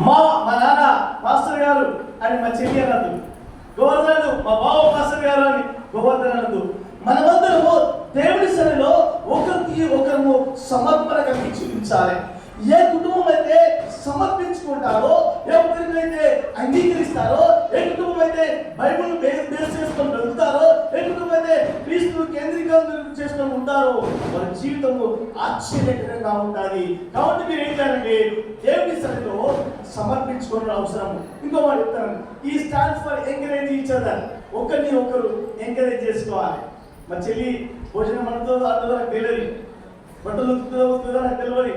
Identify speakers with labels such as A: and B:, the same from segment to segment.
A: మా మా నాన్న మాస్టర్ గారు అని మా చెల్లి అనద్దు, గోవర్ధన్ మా బావ మాస్టర్ గారు అని గోవర్ధన్ అనద్దు. మనమందరము దేవుడి సన్నిధిలో ఒకరికి ఒకరు సమర్పణ కలిగి చూపించాలి. ఏ కుటుంబం అయితే సమర్పించుకుంటారో, ఏ కుటుంబం అయితే అంగీకరిస్తారో, ఏ కుటుంబం అయితే బైబిల్ బేస్ చేసుకొని వెళ్తారో, ఏ కుటుంబం అయితే క్రీస్తు కేంద్రీకరణ చేసుకొని ఉంటారో వారి జీవితము ఆశ్చర్యకరంగా ఉండాలి. కాబట్టి మీరు ఏం చేయాలంటే దేవుడి సన్నిధిలో సమర్పించుకోవడం అవసరం. ఇంకో మాట చెప్తాను, ఈ stands for encourage each other. ఒకరిని ఒకరు ఎంకరేజ్ చేసుకోవాలి. మా చెల్లి భోజనం మనతో అందులో నాకు తెలియదు, బట్టలు ఉతుకుతుందో నాకు తెలియదు.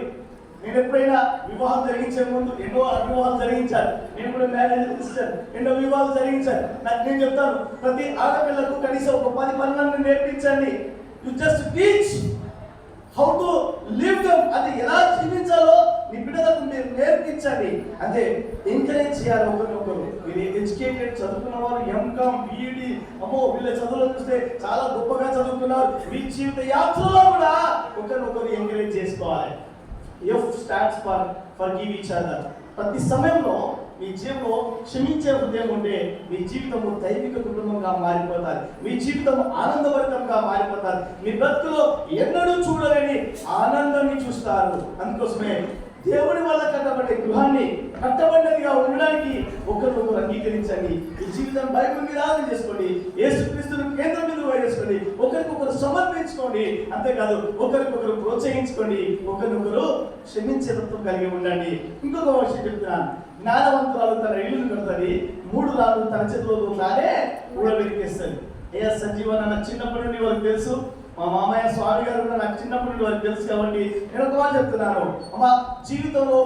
A: నేను ఎప్పుడైనా వివాహం జరిగించే ముందు ఎన్నో వివాహాలు జరిగించాను. నేను కూడా మ్యారేజ్ ఇస్తాను, ఎన్నో వివాహాలు జరిగించాను. నేను చెప్తాను, ప్రతి ఆడపిల్లకు కనీసం ఒక 10 పనులను నేర్పించండి. You just teach how to live them. అది ఎలా జీవించాలో నీ బిడ్డలకు మీరు నేర్పించండి. అదే ఎంకరేజ్ చేయాలి ఒకరినొకరు. మీరు ఎడ్యుకేటెడ్ చదువుకున్న వారు ఎంకామ్ బీఈడి, అమ్మో వీళ్ళ చదువులో చూస్తే చాలా గొప్పగా చదువుకున్నారు. మీ జీవిత యాత్రలో కూడా ఒకరినొకరు ఎంకరేజ్ చేసుకోవాలి. F stands for forgive each other. ప్రతి సమయంలో మీ జీవితంలో క్షమించే హృదయం ఉంటే మీ జీవితము దైవిక కుటుంబంగా మారిపోతారు. మీ జీవితం ఆనందభరితంగా మారిపోతారు. మీ బ్రతుకులో ఎన్నడూ చూడలేని ఆనందాన్ని చూస్తారు. అందుకోసమే దేవుడి వల్ల కట్టబడే గృహాన్ని కట్టబడినదిగా ఉండడానికి ఒకరినొకరు అంగీకరించండి. ఈ జీవితం బైబిల్ మీద ఆధారం చేసుకోండి, యేసుక్రీస్తును కేంద్రం మీద వేసుకోండి, ఒకరికొకరు సమర్పించుకోండి. అంతేకాదు ఒకరికొకరు ప్రోత్సహించుకోండి, ఒకరినొకరు క్షమించే తత్వం కలిగి ఉండండి. ఇంకొక విషయం చెప్తున్నాను, జ్ఞానవంతురాలు తన ఇల్లును కడుతుంది, 3 రాళ్ళు తన చేతిలో ఉన్నానే ఊడబెరికేస్తుంది. ఏ సంజీవన నాకు చిన్నప్పటి నుండి వాళ్ళకి తెలుసు, మా మామయ్య స్వామి గారు కూడా నాకు చిన్నప్పటి నుండి వాళ్ళకి తెలుసు. కాబట్టి నేను ఒక మాట చెప్తున్నాను, మా జీవితంలో